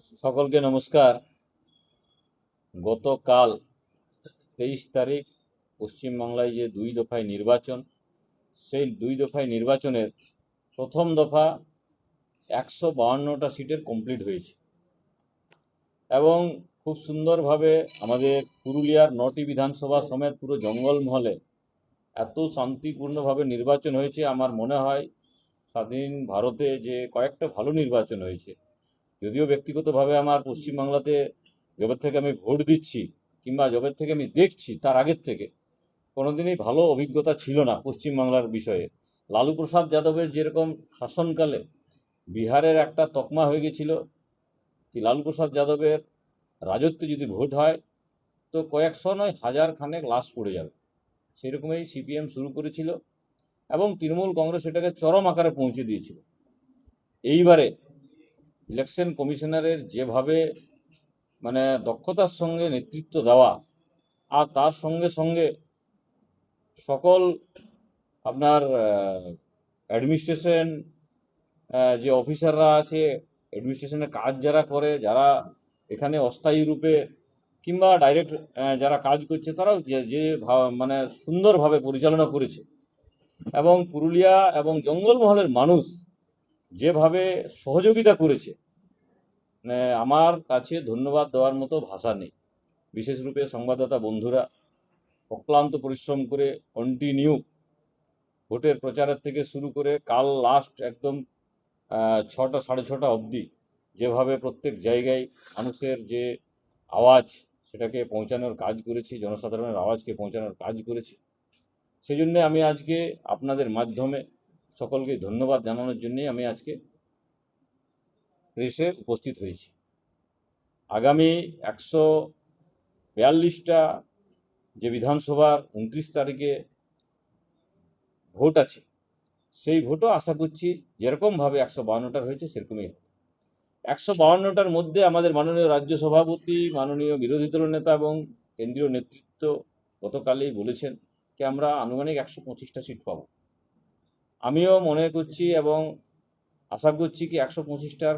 সকলকে নমস্কার। গতকাল 23 তারিখ পশ্চিমবাংলায় যে দুই দফায় নির্বাচন, সেই দুই দফায় নির্বাচনের প্রথম দফা 152টা সিটের কমপ্লিট হয়েছে এবং খুব সুন্দরভাবে আমাদের পুরুলিয়ার 9টি বিধানসভা সমেত পুরো জঙ্গলমহলে এত শান্তিপূর্ণভাবে নির্বাচন হয়েছে। আমার মনে হয় স্বাধীন ভারতে যে কয়েকটা ভালো নির্বাচন হয়েছে, যদিও ব্যক্তিগতভাবে আমার পশ্চিমবাংলাতে যবে থেকে আমি ভোট দিচ্ছি কিংবা যবে থেকে আমি দেখছি তার আগের থেকে কোনোদিনই ভালো অভিজ্ঞতা ছিল না পশ্চিমবাংলার বিষয়ে। লালু প্রসাদ যাদবের যেরকম শাসনকালে বিহারের একটা তকমা হয়ে গেছিল কি লালু প্রসাদ যাদবের রাজত্বে যদি ভোট হয় তো কয়েকশো নয় হাজার খানেক লাশ পড়ে যাবে, সেরকমই সিপিএম শুরু করেছিল এবং তৃণমূল কংগ্রেস এটাকে চরম আকারে পৌঁছে দিয়েছিল। এইবারে ইলেকশন কমিশনারের যেভাবে দক্ষতার সঙ্গে নেতৃত্ব দেওয়া, আর তার সঙ্গে সঙ্গে সকল আপনার অ্যাডমিনিস্ট্রেশন যে অফিসাররা আছে, অ্যাডমিনিস্ট্রেশনের কাজ যারা করে, যারা এখানে অস্থায়ী রূপে কিংবা ডাইরেক্ট যারা কাজ করছে, তারাও যে সুন্দরভাবে পরিচালনা করেছে এবং পুরুলিয়া এবং জঙ্গলমহলের মানুষ যেভাবে সহযোগিতা করেছে, আমার কাছে ধন্যবাদ দেওয়ার মতো ভাষা নেই। বিশেষ রূপে সংবাদদাতা বন্ধুরা অক্লান্ত পরিশ্রম করে কন্টিনিউ ভোটের প্রচারের থেকে শুরু করে কাল লাস্ট একদম 6টা 6:30 অবধি যেভাবে প্রত্যেক জায়গায় মানুষের যে আওয়াজ সেটাকে পৌঁছানোর কাজ করেছি, জনসাধারণের আওয়াজকে পৌঁছানোর কাজ করেছি, সেই জন্যে আমি আজকে আপনাদের মাধ্যমে সকলকে ধন্যবাদ জানানোর জন্যেই আমি আজকে প্রেসে উপস্থিত হয়েছি। আগামী 142টা যে বিধানসভার 29 তারিখে ভোট আছে, সেই ভোটও আশা করছি যেরকমভাবে 152টার হয়েছে সেরকমই হবে। 152টার মধ্যে আমাদের মাননীয় রাজ্য সভাপতি, মাননীয় বিরোধী দল নেতা এবং কেন্দ্রীয় নেতৃত্ব গতকালই বলেছেন যে আমরা আনুমানিক 125টা সিট পাব। আমিও মনে করছি এবং আশা করছি কি 125টার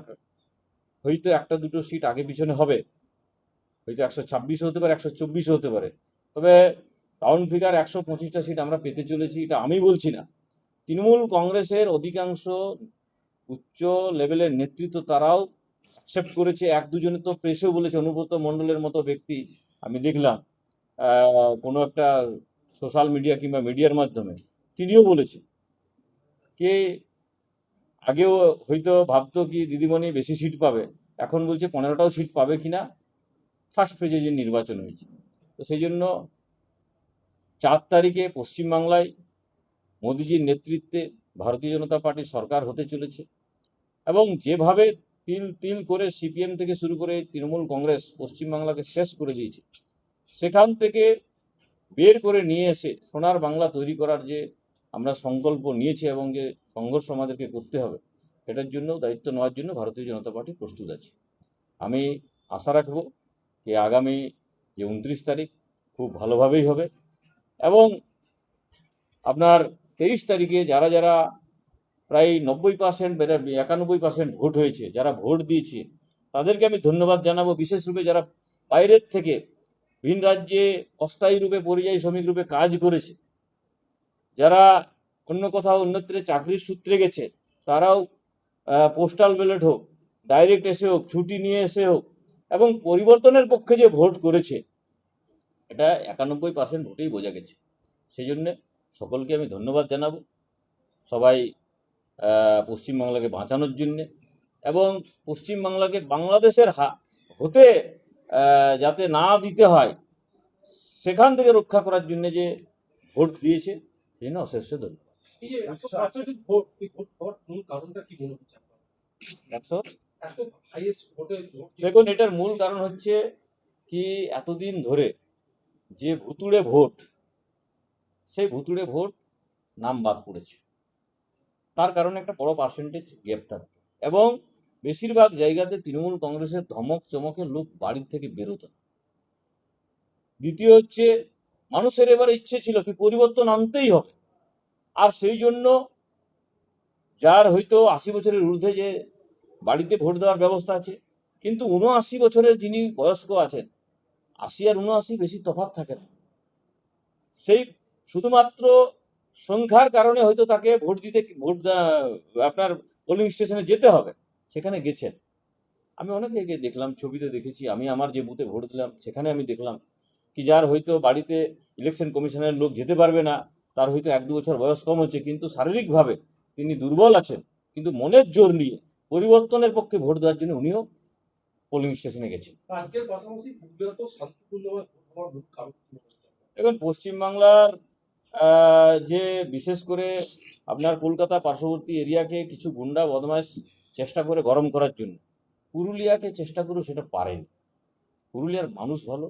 হয়তো একটা দুটো সিট আগে পিছনে হবে, হয়তো 126 হতে পারে, 124 হতে পারে, তবে রাউন্ড ফিগার 125টা সিট আমরা পেতে চলেছি। এটা আমি বলছি না, তৃণমূল কংগ্রেসের অধিকাংশ উচ্চ লেভেলের নেতৃত্ব তারাও অ্যাকসেপ্ট করেছে। এক দুজনে তো প্রেসেও বলেছে, অনুব্রত মণ্ডলের মতো ব্যক্তি আমি দেখলাম কোনো একটা সোশ্যাল মিডিয়া কিংবা মিডিয়ার মাধ্যমে তিনিও বলেছে কে আগেও হয়তো ভাবতো কি দিদিমণি বেশি সিট পাবে, এখন বলছে 15টাও সিট পাবে কিনা। ফার্স্ট ফেজে যে নির্বাচন হয়েছে, তো সেই জন্য 4 তারিখে পশ্চিমবাংলায় মোদিজির নেতৃত্বে ভারতীয় জনতা পার্টির সরকার হতে চলেছে এবং যেভাবে তিল তিল করে সিপিএম থেকে শুরু করে তৃণমূল কংগ্রেস পশ্চিমবাংলাকে শেষ করে দিয়েছে, সেখান থেকে বের করে নিয়ে এসে সোনার বাংলা তৈরি করার যে আমরা সংকল্প নিয়েছি এবং যে সংঘর্ষ আমাদেরকে করতে হবে, সেটার জন্য দায়িত্ব নেওয়ার জন্য ভারতীয় জনতা পার্টি প্রস্তুত আছে। আমি আশা রাখব যে আগামী যে 29 তারিখ খুব ভালোভাবেই হবে এবং আপনার 23 তারিখে যারা যারা প্রায় 90% 91% ভোট হয়েছে, যারা ভোট দিয়েছে তাদেরকে আমি ধন্যবাদ জানাবো। বিশেষ রূপে যারা বাইরের থেকে ভিন রাজ্যে অস্থায়ী রূপে পরিযায়ী শ্রমিক রূপে কাজ করেছে, যারা অন্য কোথাও অন্যত্রে চাকরির সূত্রে গেছে, তারাও পোস্টাল ব্যালট হোক, ডাইরেক্ট এসে হোক, ছুটি নিয়ে এসে হোক এবং পরিবর্তনের পক্ষে যে ভোট করেছে, এটা 91% ভোটেই বোঝা গেছে। সেই জন্যে সকলকে আমি ধন্যবাদ জানাবো। সবাই পশ্চিমবাংলাকে বাঁচানোর জন্যে এবং পশ্চিমবাংলাকে বাংলাদেশের হতে যাতে না দিতে হয়, সেখান থেকে রক্ষা করার জন্য যে ভোট দিয়েছে, সেই জন্য অশেষ ধন্যবাদ। দেখুন, এটার মূল কারণ হচ্ছে কি এতদিন ধরে যে ভুতুড়ে ভোট, সেই ভুতুড়ে ভোট নাম বাদ পড়েছে, তার কারণে একটা বড় পার্সেন্টেজ গ্যাপ থাকতো এবং বেশিরভাগ জায়গাতে তৃণমূল কংগ্রেসের ধমক চমকের লোক বাড়ির থেকে বেরোতো। দ্বিতীয় হচ্ছে মানুষের এবারে ইচ্ছে ছিল কি পরিবর্তন আনতেই হবে, আর সেই জন্য যার হয়তো 80 বছরের ঊর্ধ্বে যে বাড়িতে ভোট দেওয়ার ব্যবস্থা আছে, কিন্তু ৭৯ বছরের যিনি বয়স্ক আছেন, ৮০ আর ৭৯ বেশি তফাৎ থাকে না। সেই শুধুমাত্র সংখ্যার কারণে হয়তো তাকে আপনার পোলিং স্টেশনে যেতে হবে, সেখানে গেছেন। আমি অনেক জায়গায় দেখলাম, ছবিতে দেখেছি, আমি আমার যে বুথে ভোট দিলাম সেখানে আমি দেখলাম কি যার হয়তো বাড়িতে ইলেকশন কমিশনের লোক যেতে পারবে না, তার হয়তো ১-২ বছর বয়স কম হচ্ছে, কিন্তু শারীরিকভাবে তিনি দুর্বল আছেন, কিন্তু মনের জোর নিয়ে পরিবর্তনের পক্ষে ভোট দেওয়ার জন্য উনিও পোলিং স্টেশনে গেছেন। রাজ্যের পাশাপাশি পুরুলিয়া তো শান্তিপূর্ণভাবে ভোট হওয়ার মূল কারণ কি মনে হচ্ছে আপনার? দেখুন, পশ্চিমবাংলার যে বিশেষ করে আপনার কলকাতা পার্শ্ববর্তী এরিয়াকে কিছু গুন্ডা বদমাশ চেষ্টা করে গরম করার জন্য পুরুলিয়াকে চেষ্টা করে সেটা পারেনি। পুরুলিয়ার মানুষ ভালো,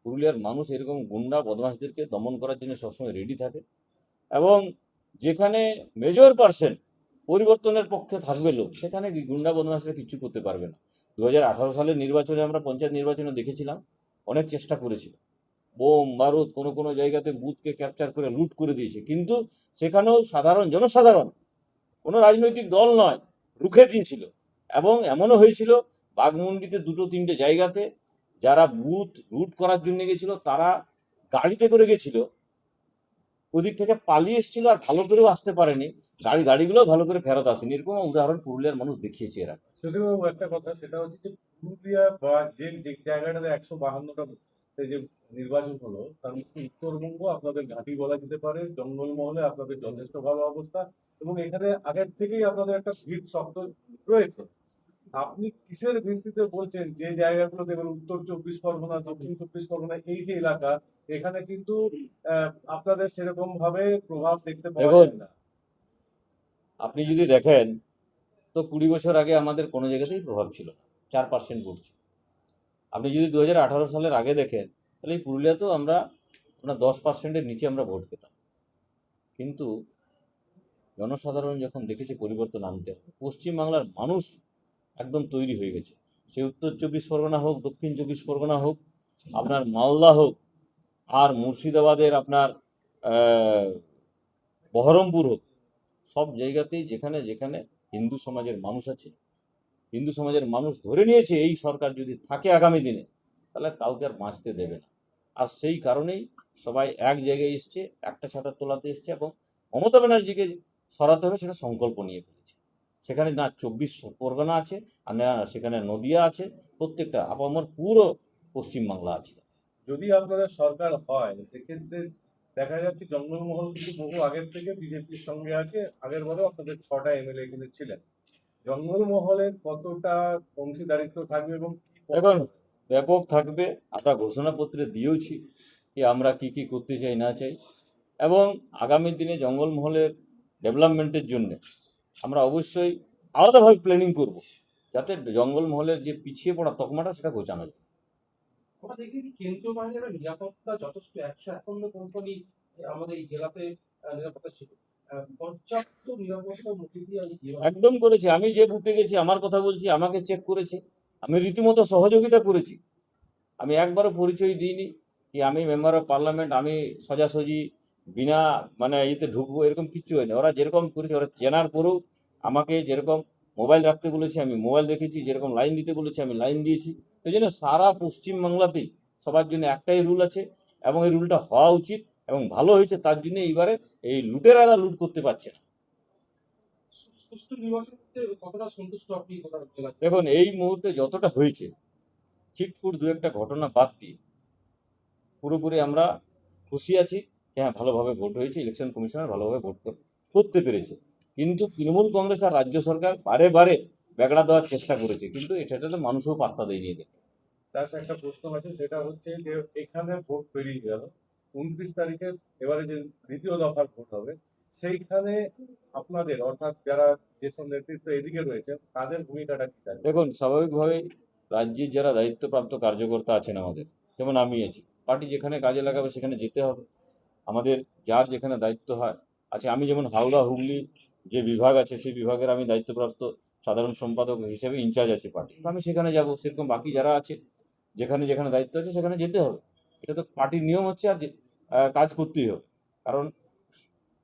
পুরুলিয়ার মানুষ এরকম গুন্ডা বদমাশদেরকে দমন করার জন্য সবসময় রেডি থাকে, এবং যেখানে মেজর পার্সেন্ট পরিবর্তনের পক্ষে থাকবে লোক, সেখানে গুন্ডা বদমাশরা কিছু করতে পারবে না। 2018 সালের নির্বাচনে আমরা পঞ্চায়েত নির্বাচনে দেখেছিলাম, অনেক চেষ্টা করেছিল, বোম বারুদ কোনো কোনো জায়গাতে বুথকে ক্যাপচার করে লুট করে দিয়েছে, কিন্তু সেখানেও সাধারণ জনসাধারণ, কোনো রাজনৈতিক দল নয়, রুখে দিয়েছিল। এবং এমনও হয়েছিল বাঘমুন্ডিতে 2-3টে জায়গাতে যারা বুথ লুট করার জন্য গেছিল তারা গাড়িতে করে গেছিল, ওদিক থেকে পালিয়ে এসেছিল আর ভালো করেও আসতে পারেনি, গাড়িগুলো ভালো করে ফেরত আসেনি। এরকম উদাহরণ পুরুলিয়ার মানুষ দেখিয়েছে এরা। যদিও একটা কথা, সেটা হচ্ছে যে পুরুলিয়া বা যে যে জায়গাটাতে 152টা যে নির্বাচন হলো, তার মধ্যে উত্তরবঙ্গ আপনাদের ঘাঁটি বলা যেতে পারে, জঙ্গলমহলে আপনাদের যথেষ্ট ভালো অবস্থা, এবং এখানে আগের থেকেই আপনাদের একটা ভিত শক্ত রয়েছে। আপনি কিসের ভিত্তিতে বলছেন যে জায়গাগুলো দেখবেন উত্তর 24 পরগনা, দক্ষিণ 24 পরগনা, এই যে এলাকা, এখানে কিন্তু আপনাদের সেরকম ভাবে প্রভাব দেখতে পাওয়া দেখুন, যায় না? আপনি যদি দেখেন তো 20 বছর আগে আমাদের কোনো জায়গাতেই প্রভাব ছিল না, 4% ভোট ছিল। আপনি যদি 2018 সালের আগে দেখেন, তাহলে এই পুরুলিয়াতেও আমরা 10%-এর নিচে আমরা ভোট পেতাম। কিন্তু জনসাধারণ যখন দেখেছে পরিবর্তন আনতে হবে, পশ্চিমবাংলার মানুষ একদম তৈরি হয়ে গেছে। সে উত্তর 24 পরগনা হোক, দক্ষিণ 24 পরগনা হোক, আপনার মালদা হোক, আর মুর্শিদাবাদের আপনার বহরমপুর হোক, সব জায়গাতেই যেখানে যেখানে হিন্দু সমাজের মানুষ আছে, হিন্দু সমাজের মানুষ ধরে নিয়েছে এই সরকার যদি থাকে আগামী দিনে, তাহলে কাউকে আর বাঁচতে দেবে না। আর সেই কারণেই সবাই এক জায়গায় এসছে, একটা ছাতার তলাতে এসছে, এবং মমতা ব্যানার্জিকে সরাতে হবে সেটা সংকল্প নিয়ে ফেলেছে। সেখানে না 24 পরগনা আছে, আর না সেখানে নদিয়া আছে, প্রত্যেকটা আপামর পুরো পশ্চিমবাংলা আছে। যদি আপনাদের সরকার হয়, সেক্ষেত্রে দেখা যাচ্ছে জঙ্গলমহল কিন্তু বহু আগের থেকে বিজেপির সঙ্গে আছে। আগের বারেও আপনাদের 6টা এমএলএ এখানে ছিলেন। জঙ্গলমহলের কতটা অংশীদারিত্ব থাকবে এবং কি এখন ব্যাপক থাকবে, আমরা ঘোষণাপত্রে দিয়েওছি যে আমরা কি কি করতে চাই না চাই, এবং আগামী দিনে জঙ্গলমহলের ডেভেলপমেন্টের জন্য আমরা অবশ্যই আলাদাভাবে প্ল্যানিং করব, যাতে জঙ্গলমহলের যে পিছিয়ে পড়া তকমাটা সেটা ঘোচানো যায়। আমরা দেখি কি কেন্দ্রীয় বাহিনীর নিরাপত্তা যথেষ্ট 151 কোম্পানি আমাদের এই জেলাতে নিরাপত্তা ছিল। পর্যাপ্ত নিরাপত্তার মধ্যে দিয়ে আমি একদম করেছে, আমি যে বুথে গেছি আমার কথা বলছি, আমাকে চেক করেছে, আমি রীতিমতো সহযোগিতা করেছি, আমি একবারও পরিচয় দিইনি কি আমি মেম্বার অফ পার্লামেন্ট, আমি সোজাসুজি বিনা মানে ইয়েতে ঢুকবো, এরকম কিচ্ছু হয়নি। ওরা যেরকম করেছে, ওরা চেনার পরেও আমাকে যেরকম মোবাইল রাখতে বলেছে আমি মোবাইল রেখেছি, যেরকম লাইন দিতে বলেছে আমি লাইন দিয়েছি। এই জন্য সারা পশ্চিমবাংলাতেই সবার জন্য একটাই রুল আছে, এবং এই রুলটা হওয়া উচিত, এবং ভালো হয়েছে। তার জন্য এইবারে এই লুটেরারা লুট করতে পারছে না। সুষ্ঠু নির্বাচন করতে কতটা সন্তুষ্ট আপনি গোটা জেলায়? দেখুন, এই মুহূর্তে যতটা হয়েছে, ছিটফুট দু একটা ঘটনা বাদ দিয়ে পুরোপুরি আমরা খুশি আছি। হ্যাঁ, ভালোভাবে ভোট হয়েছে, ইলেকশন কমিশনার ভালোভাবে ভোট করতে পেরেছে। কিন্তু তৃণমূল কংগ্রেস আর রাজ্য সরকার বারে বারে বেগড়া দেওয়ার চেষ্টা করেছে, কিন্তু এটাতে মানুষও পাত্তা দেয়নি এদের। তার সাথে একটা প্রশ্ন আছে, সেটা হচ্ছে যে এখানে ভোট পেরিয়ে গেল, 29 তারিখে এবারে যে দ্বিতীয় দফার ভোট হবে, সেইখানে আপনাদের অর্থাৎ যারা যেসব নেতৃত্ব এদিকে রয়েছেন তাদের ভূমিকাটা কি থাকবে? দেখুন, স্বাভাবিকভাবেই রাজ্যের যারা দায়িত্বপ্রাপ্ত কার্যকর্তা আছেন আমাদের, যেমন আমি আছি, পার্টি যেখানে কাজে লাগাবে সেখানে যেতে হবে। আমাদের যার যেখানে দায়িত্ব হয় আছে, আমি যেমন হাওড়া হুগলি যে বিভাগ আছে সেই বিভাগের আমি দায়িত্বপ্রাপ্ত সাধারণ সম্পাদক হিসেবে ইনচার্জ আছে পার্টি, তো আমি সেখানে যাব। সেরকম বাকি যারা আছে যেখানে যেখানে দায়িত্ব আছে সেখানে যেতে হবে। এটা তো পার্টির নিয়ম হচ্ছে, আর কাজ করতেই হবে। কারণ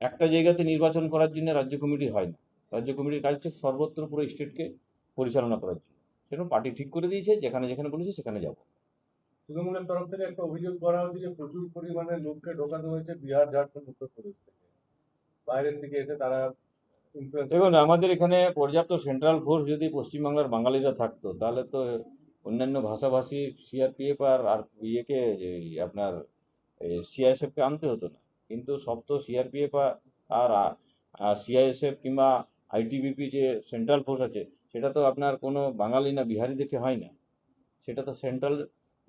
একটা জায়গাতে নির্বাচন করার জন্য রাজ্য কমিটি হয় না, রাজ্য কমিটির কাজ হচ্ছে সর্বত্র পুরো স্টেটকে পরিচালনা করার জন্য। সেরকম পার্টি ঠিক করে দিয়েছে, যেখানে যেখানে বলেছে সেখানে যাব। তৃণমূলের তরফ থেকে একটা অভিযোগ করা হচ্ছে যে প্রচুর পরিমাণে লোককে ঢোকানো হয়েছে বিহার, ঝাড়খণ্ড, উত্তরপ্রদেশ থেকে, বাইরের থেকে এসে তারা ইনফ্লুয়েন্স। দেখুন, আমাদের এখানে পর্যাপ্ত সেন্ট্রাল ফোর্স যদি পশ্চিমবাংলার বাঙালিরা থাকতো, তাহলে তো অন্যান্য ভাষাভাষী সিআরপিএফ আর ইয়েকে এই আপনার সিআইএসএফকে আনতে হতো না। কিন্তু সব তো সিআরপিএফ আর সিআইএসএফ কিংবা আইটিবিপি যে সেন্ট্রাল ফোর্স আছে, সেটা তো আপনার কোনো বাঙালি না বিহারি দেখে হয় না। সেটা তো সেন্ট্রাল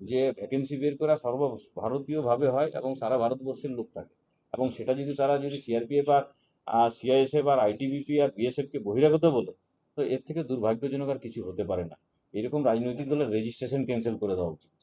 যে ভ্যাকেন্সি বের করা সর্বভারতীয়ভাবে হয় এবং সারা ভারতবর্ষের লোক থাকে। এবং সেটা যদি তারা যদি সিআরপিএফ আর সিআইএসএফ আর আইটিবিপি আর বিএসএফকে বহিরাগত বলে, তো এর থেকে দুর্ভাগ্যজনক আর কিছু হতে পারে না। এরকম রাজনৈতিক দলের রেজিস্ট্রেশন ক্যান্সেল করে দেওয়া উচিত।